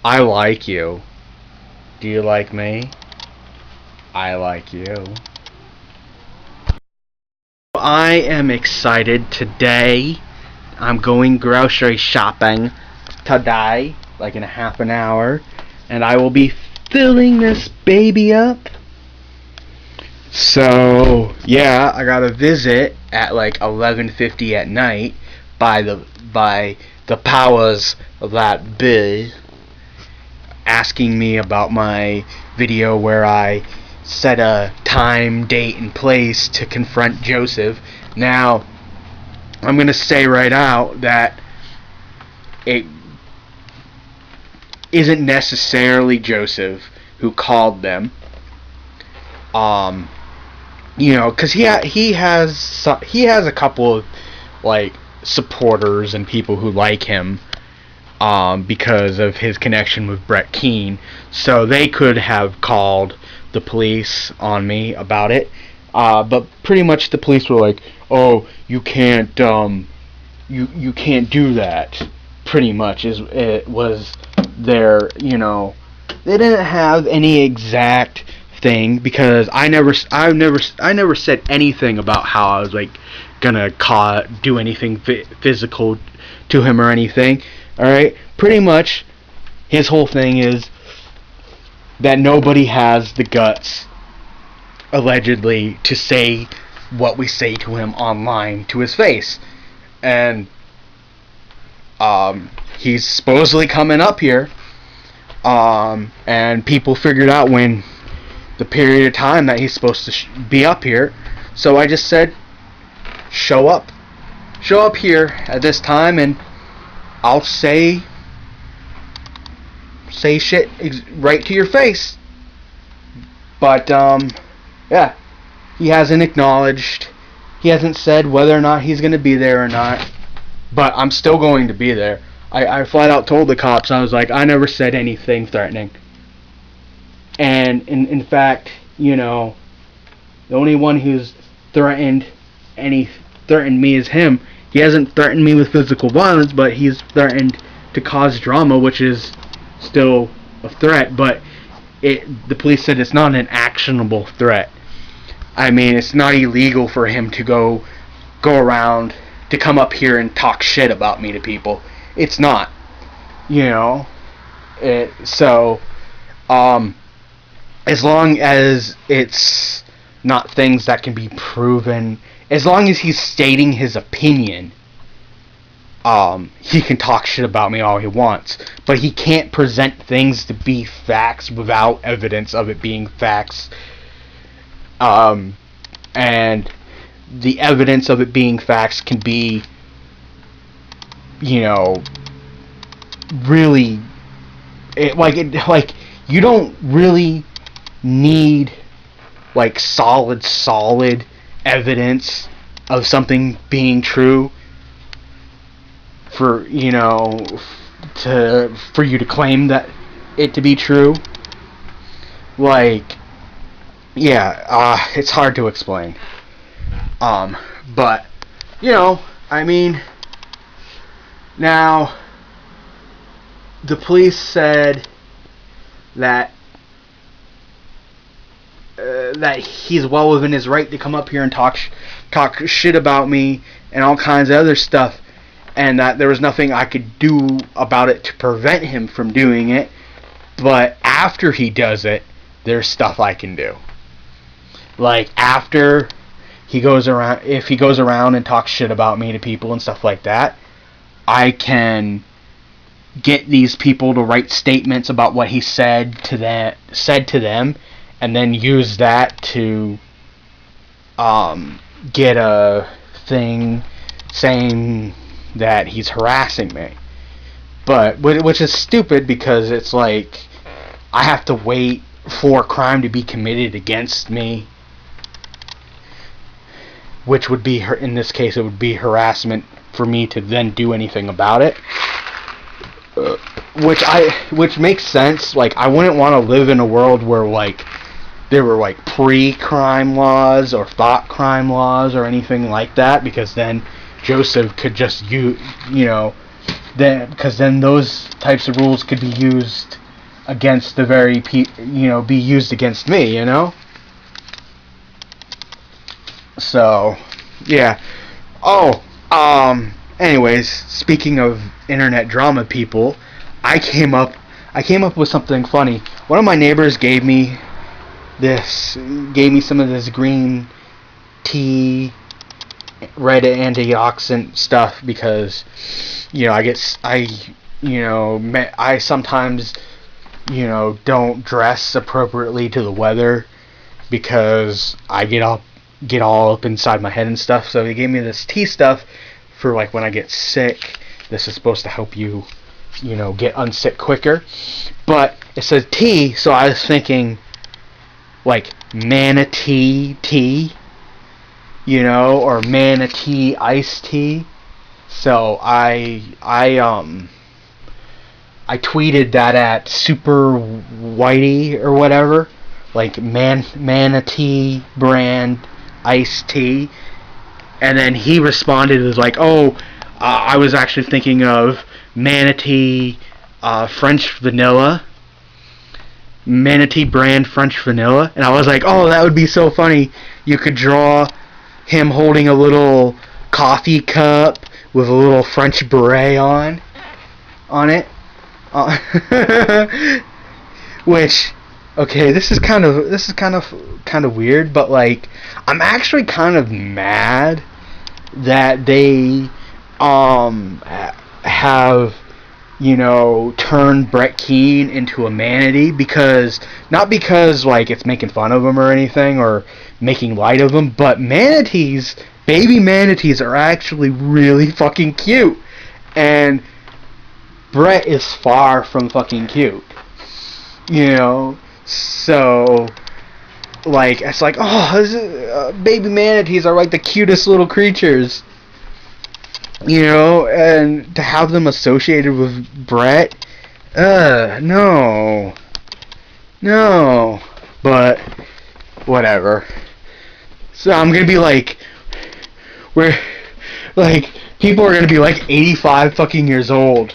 I like you. Do you like me? I like you. I am excited today. I'm going grocery shopping today, like in a half an hour, and I will be filling this baby up. So, yeah, I got a visit at like 11:50 at night by the powers that be, asking me about my video where I set a time, date, and place to confront Joseph. Now, I'm going to say right out that it isn't necessarily Joseph who called them. Because he has a couple of like supporters and people who like him, because of his connection with Brett Keane. So they could have called the police on me about it, but pretty much the police were like, "Oh, you can't you can't do that." Pretty much it was their, they didn't have any exact thing, because I never said anything about how I was like gonna do anything physical to him or anything. All right, pretty much his whole thing is that nobody has the guts, allegedly, to say what we say to him online to his face. And he's supposedly coming up here, and people figured out when the period of time that he's supposed to be up here. So I just said, show up here at this time, and I'll say shit right to your face. But yeah, he hasn't acknowledged, he hasn't said whether or not he's going to be there or not. But I'm still going to be there. I flat out told the cops, I was like, I never said anything threatening. And in fact, the only one who's threatened me is him. He hasn't threatened me with physical violence, but he's threatened to cause drama, which is still a threat. But the police said it's not an actionable threat. I mean, it's not illegal for him to go around, to come up here and talk shit about me to people. It's not, so as long as it's not things that can be proven, as long as he's stating his opinion, he can talk shit about me all he wants. But he can't present things to be facts without evidence of it being facts. And the evidence of it being facts can be, really, you don't really need like solid evidence of something being true for you to claim that it to be true. It's hard to explain. But I mean, now the police said that he's well within his right to come up here and talk shit about me and all kinds of other stuff, and that there was nothing I could do about it to prevent him from doing it. But after he does it, there's stuff I can do. Like, after he goes around, if he goes around and talks shit about me to people and stuff like that, I can get these people to write statements about what he said to them, and then use that to get a thing saying that he's harassing me. But which is stupid, because it's like I have to wait for a crime to be committed against me, which would be, in this case, it would be harassment, for me to then do anything about it. Which makes sense. Like, I wouldn't want to live in a world where like there were like pre-crime laws or thought crime laws or anything like that, because then Joseph could just because then those types of rules could be used against the very be used against me, So, yeah. Oh, anyways, speaking of internet drama people, I came up with something funny. One of my neighbors gave me some of this green tea, red antioxidant stuff because, I sometimes, don't dress appropriately to the weather because I get all up inside my head and stuff. So he gave me this tea stuff for like when I get sick. This is supposed to help you, get unsick quicker. But it says tea, so I was thinking like manatee tea, or manatee iced tea. So I tweeted that at Super Whitey or whatever, like manatee brand iced tea, and then he responded with like, I was actually thinking of manatee French vanilla, manatee brand French vanilla, and I was like, that would be so funny. You could draw him holding a little coffee cup with a little French beret on it, which, okay, this is kind of weird, but like, I'm actually kind of mad that they have turned Brett Keane into a manatee, not because like it's making fun of him or anything or making light of him, but baby manatees are actually really fucking cute, and Brett is far from fucking cute, so like, it's like, baby manatees are like the cutest little creatures, and to have them associated with Brett, no, but whatever. So I'm gonna be like, people are gonna be like 85 fucking years old,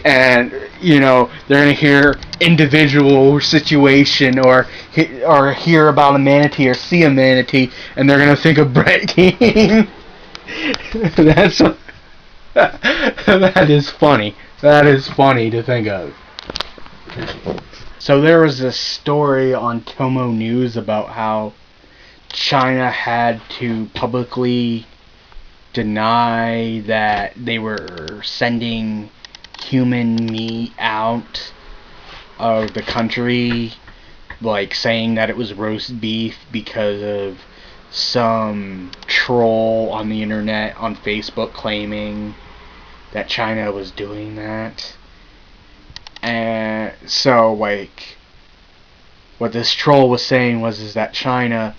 and they're gonna hear individual situation or hear about a manatee or see a manatee, and they're gonna think of Brett Keane. That is funny. That is funny to think of. So there was this story on Tomo News about how China had to publicly deny that they were sending human meat out of the country, like saying that it was roast beef because of some troll on the internet on Facebook claiming that China was doing that. And so, like, what this troll was saying is that China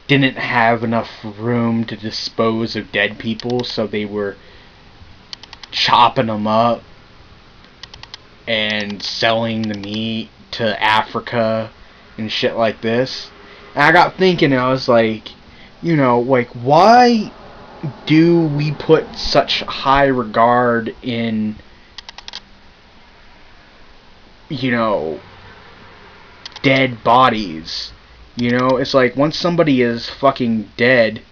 didn't have enough room to dispose of dead people, so they were chopping them up and selling the meat to Africa and shit like this. And I got thinking, I was like, why do we put such high regard in, dead bodies? It's like, once somebody is fucking dead,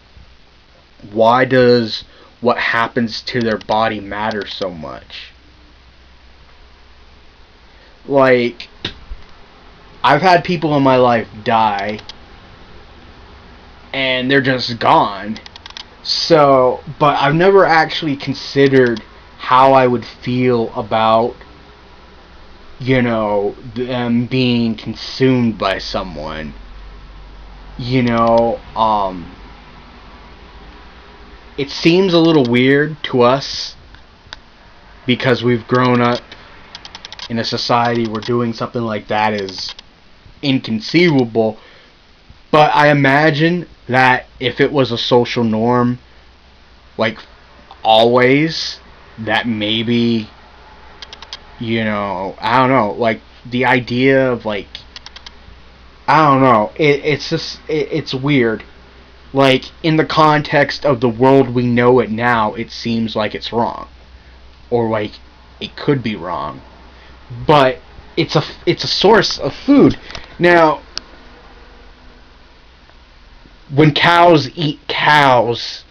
why does what happens to their body matter so much? Like, I've had people in my life die, and they're just gone. So, but I've never actually considered how I would feel about, them being consumed by someone. It seems a little weird to us because we've grown up in a society where doing something like that is inconceivable. But I imagine that if it was a social norm, like, always, that maybe, I don't know, like, the idea of, like, I don't know, it's just, it's weird. Like, in the context of the world we know it now, it seems like it's wrong. or like it could be wrong, but it's a source of food. Now, when cows eat cows,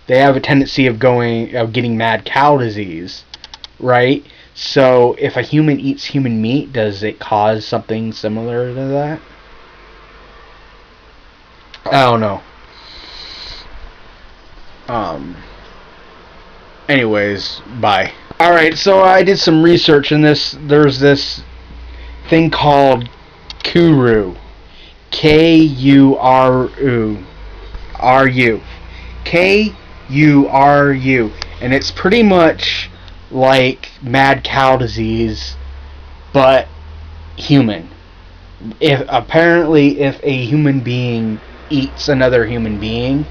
they have a tendency of getting mad cow disease, right? So if a human eats human meat, does it cause something similar to that? I don't know. Anyways, bye. Alright, so I did some research in this. There's this thing called Kuru. K-U-R-U. K-U-R-U. And it's pretty much like mad cow disease, but human. Apparently, if a human being eats another human being,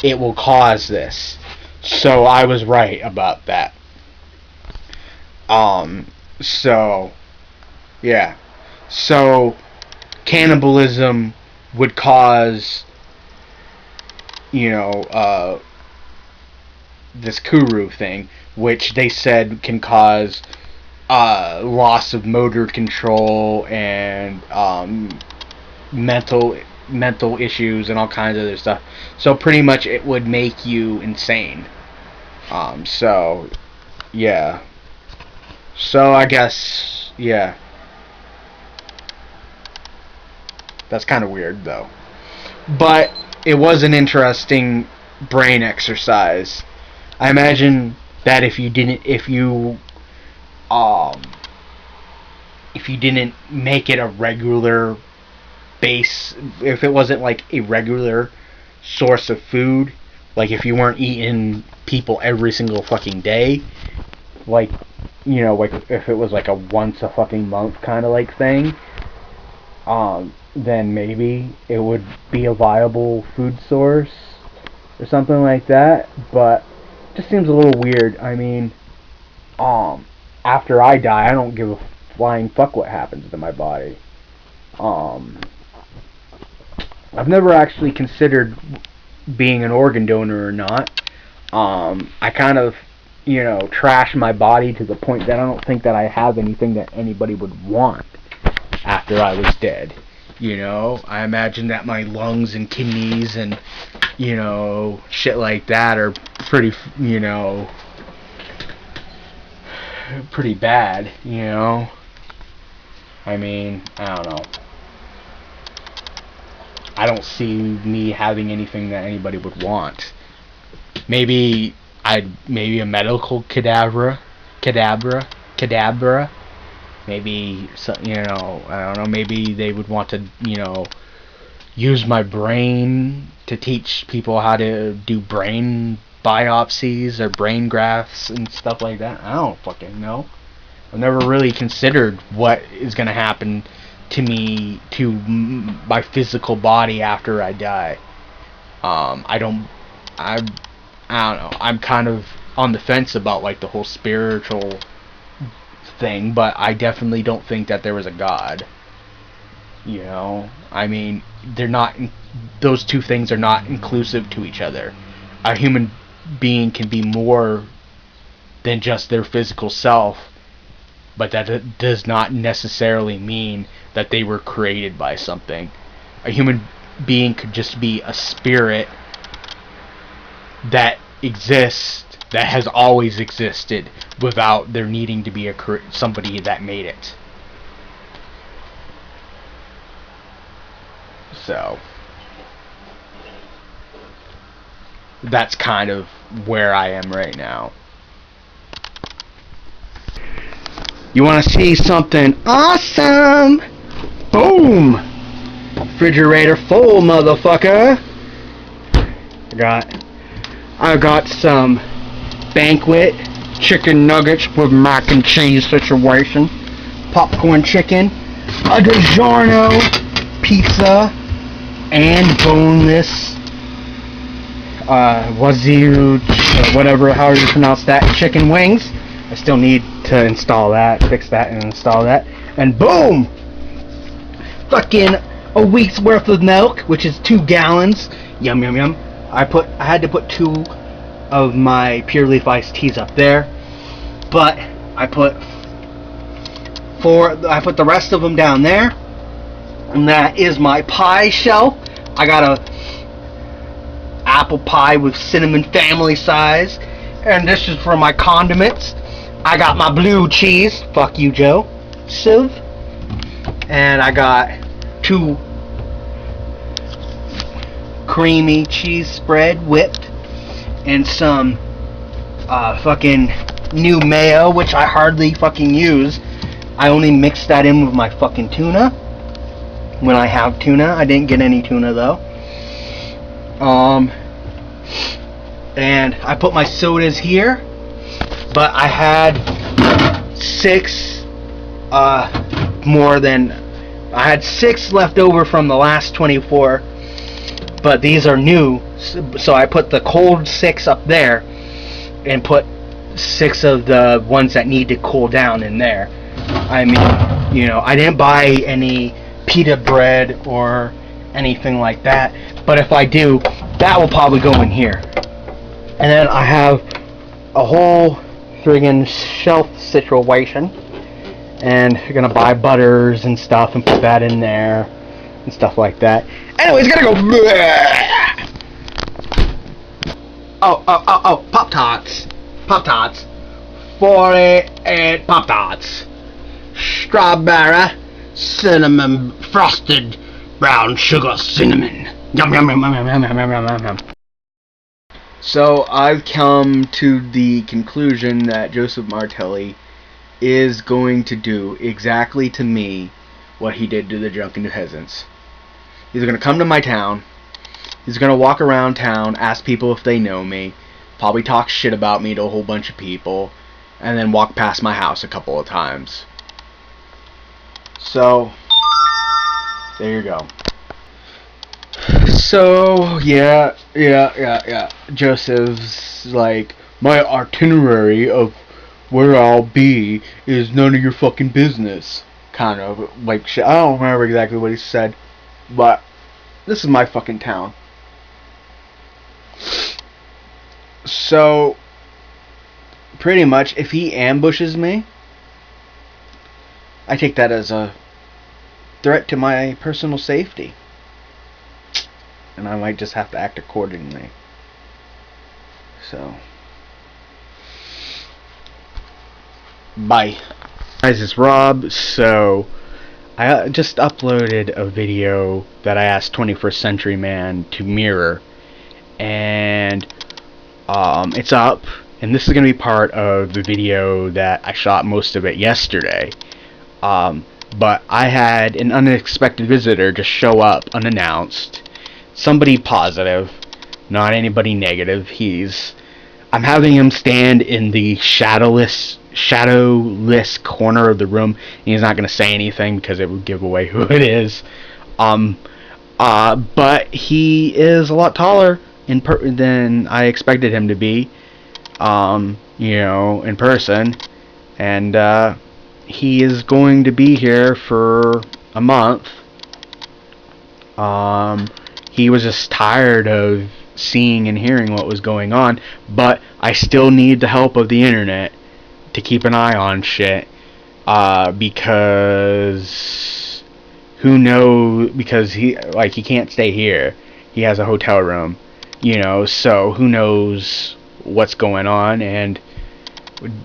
it will cause this. So I was right about that. So yeah. So cannibalism would cause, this Kuru thing, which they said can cause loss of motor control and mental issues and all kinds of other stuff. So pretty much it would make you insane. So yeah. So I guess, yeah. That's kind of weird though. But it was an interesting brain exercise. I imagine that if you didn't make it a regular base, if it wasn't like a regular source of food, like if you weren't eating people every single fucking day, like, like if it was like a once a fucking month kind of like thing, then maybe it would be a viable food source or something like that. But it just seems a little weird. I mean, after I die, I don't give a flying fuck what happens to my body. I've never actually considered being an organ donor or not. I kind of, trash my body to the point that I don't think that I have anything that anybody would want after I was dead. I imagine that my lungs and kidneys and, shit like that are pretty, pretty bad, I mean, I don't know. I don't see me having anything that anybody would want. Maybe a medical cadabra. Maybe I don't know. Maybe they would want to, use my brain to teach people how to do brain biopsies or brain grafts and stuff like that. I don't fucking know. I've never really considered what is going to happen to me, to my physical body after I die. I don't know. I'm kind of on the fence about like the whole spiritual thing, but I definitely don't think that there was a God. I mean, they're not. Those two things are not inclusive to each other. A human being can be more than just their physical self, but that does not necessarily mean that they were created by something. A human being could just be a spirit that exists, that has always existed, without there needing to be somebody that made it. So that's kind of where I am right now. You want to see something awesome? Boom! Refrigerator full, motherfucker. I got some Banquet chicken nuggets with mac and cheese situation, popcorn chicken, a DiGiorno pizza, and boneless wazoo, whatever, however you pronounce that, chicken wings. I still need to install that, fix that, and install that. And boom! Fucking a week's worth of milk, which is 2 gallons. Yum yum yum. I had to put 2 of my Pure Leaf iced teas up there. but I put the rest of them down there, and that is my pie shell. I got a apple pie with cinnamon family size, and this is for my condiments. I got my blue cheese, fuck you Joe, Civ, and I got 2 creamy cheese spread whipped, and some fucking new mayo, which I hardly fucking use. I only mix that in with my fucking tuna when I have tuna. I didn't get any tuna though. And I put my sodas here, but I had 6 left over from the last 24, but these are new, so I put the cold 6 up there and put 6 of the ones that need to cool down in there. I mean, you know, I didn't buy any pita bread or anything like that, but if I do, that will probably go in here. And then I have a whole friggin' shelf situation, and I'm gonna buy butters and stuff and put that in there and stuff like that. Anyways, gotta go. Oh, Pop-Tarts. 48 Pop-Tarts. Strawberry, cinnamon, frosted, brown sugar, cinnamon. Yum, yum, yum, yum, yum, yum, yum, yum, yum, yum. So, I've come to the conclusion that Joseph Martelli is going to do exactly to me what he did to the drunken peasants. He's going to come to my town. He's going to walk around town, ask people if they know me, probably talk shit about me to a whole bunch of people, and then walk past my house a couple of times. So, there you go. So, yeah. Joseph's like, my itinerary of where I'll be is none of your fucking business. Kind of like shit. I don't remember exactly what he said, but this is my fucking town. So, pretty much, if he ambushes me, I take that as a threat to my personal safety. And I might just have to act accordingly. So, bye. Guys, it's Rob. So, I just uploaded a video that I asked 21st Century Man to mirror. And, it's up. And this is going to be part of the video that I shot most of it yesterday. But I had an unexpected visitor just show up unannounced. Somebody positive, not anybody negative. I'm having him stand in the shadowless corner of the room. He's not going to say anything because it would give away who it is. But he is a lot taller than I expected him to be. You know, in person, and he is going to be here for a month. He was just tired of seeing and hearing what was going on, but I still need the help of the internet to keep an eye on shit, because who knows, because he can't stay here. He has a hotel room, you know, so who knows what's going on, and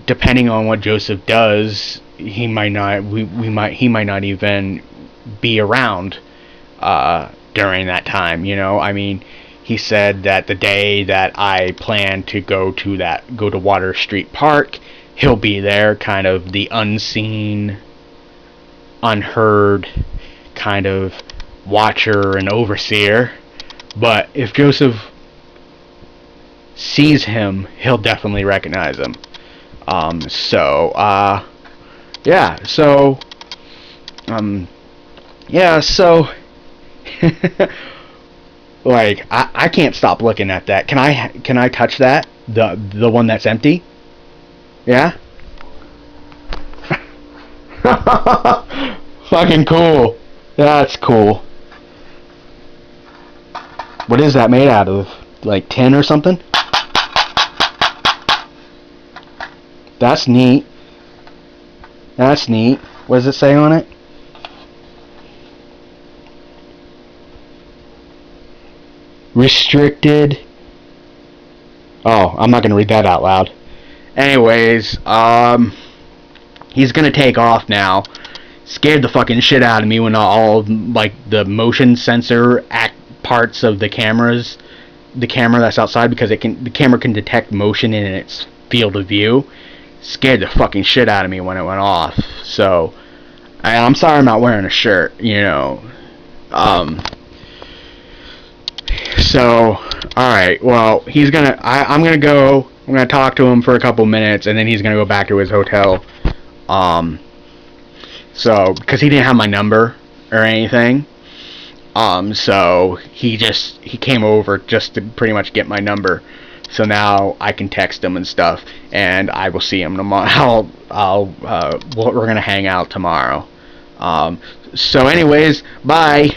depending on what Joseph does, he might not even be around during that time, you know. I mean, he said that the day that I plan to go to Water Street Park, he'll be there, kind of the unseen, unheard kind of watcher and overseer. But if Joseph sees him, he'll definitely recognize him. Like, I can't stop looking at that. Can I touch that? The one that's empty? Yeah? Fucking cool. That's cool. What is that made out of? Like tin or something? That's neat. That's neat. What does it say on it? Restricted. Oh, I'm not gonna read that out loud. Anyways, he's gonna take off now. Scared the fucking shit out of me when all like the motion sensor parts of the camera that's outside, because the camera can detect motion in its field of view. Scared the fucking shit out of me when it went off. So I'm sorry I'm not wearing a shirt, you know. So alright, well, I'm gonna go. I'm gonna talk to him for a couple minutes, and then he's gonna go back to his hotel. So because he didn't have my number or anything, so he came over just to pretty much get my number. So now I can text him and stuff, and I will see him tomorrow. We're gonna hang out tomorrow. So anyways, bye.